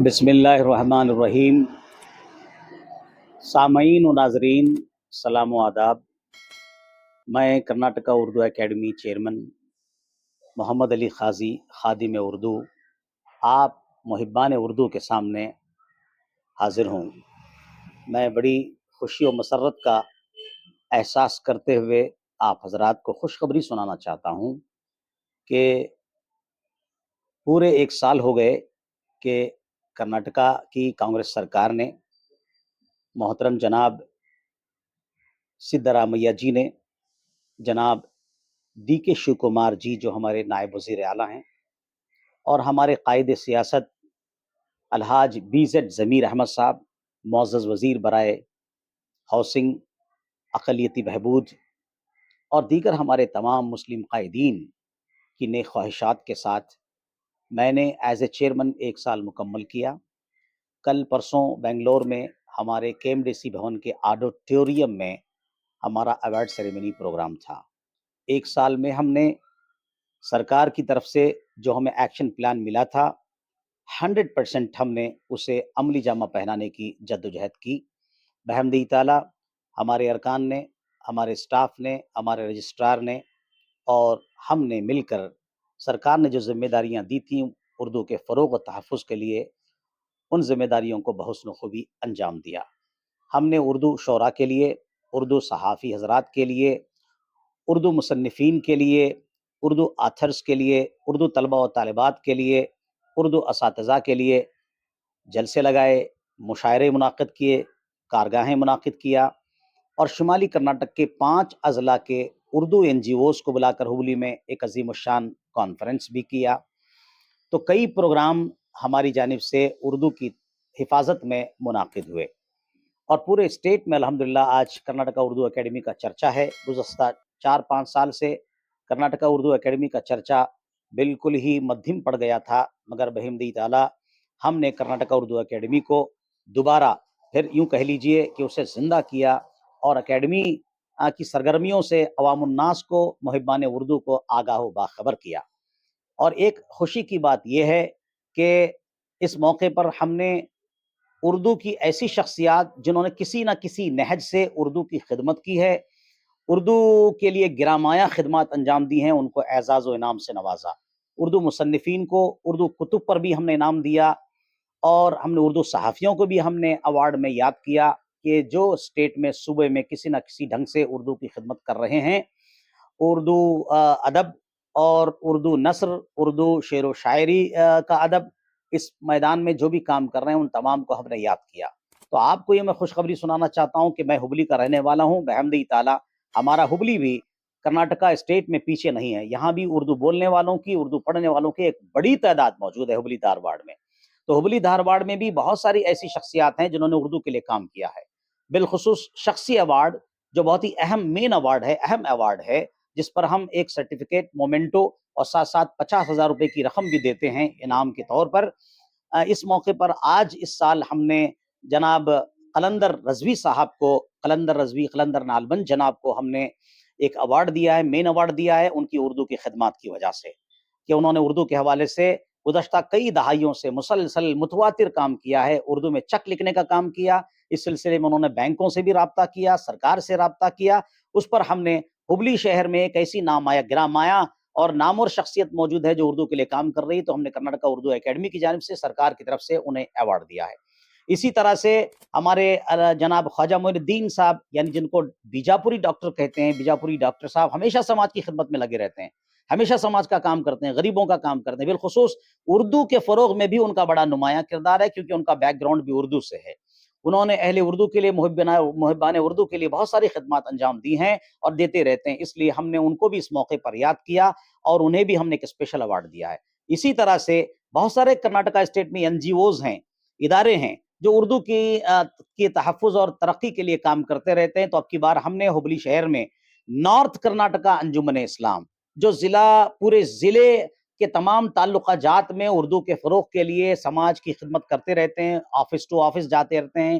بسم اللہ الرحمن الرحیم۔ سامعین و ناظرین، سلام و آداب۔ میں کرناٹکا اردو اکیڈمی چیئرمین محمد علی قاضی خادم اردو آپ محبان اردو کے سامنے حاضر ہوں۔ میں بڑی خوشی و مسرت کا احساس کرتے ہوئے آپ حضرات کو خوشخبری سنانا چاہتا ہوں کہ پورے 1 سال ہو گئے کہ کرناٹکا کی کانگریس سرکار نے، محترم جناب سدھرامیا جی نے، جناب ڈی کے شیو کمار جی جو ہمارے نائب وزیر اعلیٰ ہیں، اور ہمارے قائد سیاست الحاج بی زیڈ ضمیر احمد صاحب، معزز وزیر برائے ہاؤسنگ، اقلیتی بہبود، اور دیگر ہمارے تمام مسلم قائدین کی نیک خواہشات کے ساتھ میں نے ایز اے چیئرمین 1 سال مکمل کیا۔ کل پرسوں بنگلور میں ہمارے کے ایم ڈی سی بھون کے آڈیٹوریم میں ہمارا ایوارڈ سیریمنی پروگرام تھا۔ 1 سال میں ہم نے سرکار کی طرف سے جو ہمیں ایکشن پلان ملا تھا 100% ہم نے اسے عملی جامہ پہنانے کی جدوجہد کی۔ بحمد تعالیٰ ہمارے ارکان نے، ہمارے سٹاف نے، ہمارے رجسٹرار نے اور ہم نے مل کر سرکار نے جو ذمہ داریاں دی تھیں اردو کے فروغ و تحفظ کے لیے، ان ذمہ داریوں کو بحسن خوبی انجام دیا۔ ہم نے اردو شعراء کے لیے، اردو صحافی حضرات کے لیے، اردو مصنفین کے لیے، اردو آتھرز کے لیے، اردو طلباء و طالبات کے لیے، اردو اساتذہ کے لیے جلسے لگائے، مشاعرے منعقد کیے، کارگاہیں منعقد کیا، اور شمالی کرناٹک کے 5 اضلاع کے اردو این جی اوز کو بلا کر ہبلی میں ایک عظیم الشان کانفرنس بھی کیا۔ تو کئی پروگرام ہماری جانب سے اردو کی حفاظت میں منعقد ہوئے، اور پورے اسٹیٹ میں الحمدللہ آج کرناٹکا اردو اکیڈمی کا چرچا ہے۔ گزشتہ 4-5 سال سے کرناٹکا اردو اکیڈمی کا چرچا بالکل ہی مدھم پڑ گیا تھا، مگر بحمدی تعالیٰ ہم نے کرناٹکا اردو اکیڈمی کو دوبارہ پھر یوں کہہ لیجئے کہ اسے زندہ کیا، اور اکیڈمی کی سرگرمیوں سے عوام الناس کو، محبان اردو کو آگاہ و باخبر کیا۔ اور ایک خوشی کی بات یہ ہے کہ اس موقع پر ہم نے اردو کی ایسی شخصیات جنہوں نے کسی نہ کسی نہج سے اردو کی خدمت کی ہے، اردو کے لیے گرامایا خدمات انجام دی ہیں، ان کو اعزاز و انعام سے نوازا۔ اردو مصنفین کو اردو کتب پر بھی ہم نے انعام دیا، اور ہم نے اردو صحافیوں کو بھی ہم نے ایوارڈ میں یاد کیا کہ جو اسٹیٹ میں، صوبے میں کسی نہ کسی ڈھنگ سے اردو کی خدمت کر رہے ہیں۔ اردو ادب اور اردو نثر، اردو شعر و شاعری کا ادب، اس میدان میں جو بھی کام کر رہے ہیں ان تمام کو ہم نے یاد کیا۔ تو آپ کو یہ میں خوشخبری سنانا چاہتا ہوں کہ میں ہبلی کا رہنے والا ہوں۔ بحمدی تعالیٰ ہمارا ہبلی بھی کرناٹکا اسٹیٹ میں پیچھے نہیں ہے، یہاں بھی اردو بولنے والوں کی، اردو پڑھنے والوں کی ایک بڑی تعداد موجود ہے ہبلی دھارواڑ میں۔ تو ہبلی دھارواڑ میں بھی بہت ساری ایسی شخصیات ہیں جنہوں نے اردو کے لیے کام کیا ہے۔ بالخصوص شخصی ایوارڈ جو بہت ہی اہم مین ایوارڈ ہے، اہم ایوارڈ ہے، جس پر ہم ایک سرٹیفکیٹ، مومنٹو اور ساتھ ساتھ 50,000 روپے کی رقم بھی دیتے ہیں انعام کے طور پر۔ اس موقع پر آج اس سال ہم نے جناب قلندر رضوی صاحب کو، قلندر رضوی، قلندر نالبند جناب کو ہم نے ایک ایوارڈ دیا ہے، مین ایوارڈ دیا ہے، ان کی اردو کی خدمات کی وجہ سے، کہ انہوں نے اردو کے حوالے سے گزشتہ کئی دہائیوں سے مسلسل متواتر کام کیا ہے، اردو میں چک لکھنے کا کام کیا۔ اس سلسلے میں انہوں نے بینکوں سے بھی رابطہ کیا، سرکار سے رابطہ کیا۔ اس پر ہم نے ہبلی شہر میں ایک ایسی نامایا، گرامایا اور نامور شخصیت موجود ہے جو اردو کے لیے کام کر رہی ہے، تو ہم نے کرناٹکا اردو اکیڈمی کی جانب سے، سرکار کی طرف سے انہیں ایوارڈ دیا ہے۔ اسی طرح سے ہمارے جناب خواجہ معین الدین صاحب، یعنی جن کو بیجاپوری ڈاکٹر کہتے ہیں، بیجاپوری ڈاکٹر صاحب ہمیشہ سماج کی خدمت میں لگے رہتے ہیں، ہمیشہ سماج کا کام کرتے ہیں، غریبوں کا کام کرتے ہیں۔ بالخصوص اردو کے فروغ میں بھی ان کا بڑا نمایاں کردار ہے، کیونکہ ان کا بیک گراؤنڈ بھی اردو سے ہے۔ انہوں نے اہل اردو کے لیے، محبان اردو کے لیے بہت ساری خدمات انجام دی ہیں اور دیتے رہتے ہیں، اس لیے ہم نے ان کو بھی اس موقع پر یاد کیا اور انہیں بھی ہم نے ایک اسپیشل ایوارڈ دیا ہے۔ اسی طرح سے بہت سارے کرناٹکا اسٹیٹ میں این جی اوز ہیں، ادارے ہیں جو اردو کی تحفظ اور ترقی کے لیے کام کرتے رہتے ہیں۔ تو اب کی بار ہم نے ہبلی شہر میں نارتھ کرناٹکا انجمن اسلام، جو پورے ضلع کے تمام تعلقہ جات میں اردو کے فروغ کے لیے سماج کی خدمت کرتے رہتے ہیں، آفس ٹو آفس جاتے رہتے ہیں،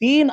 3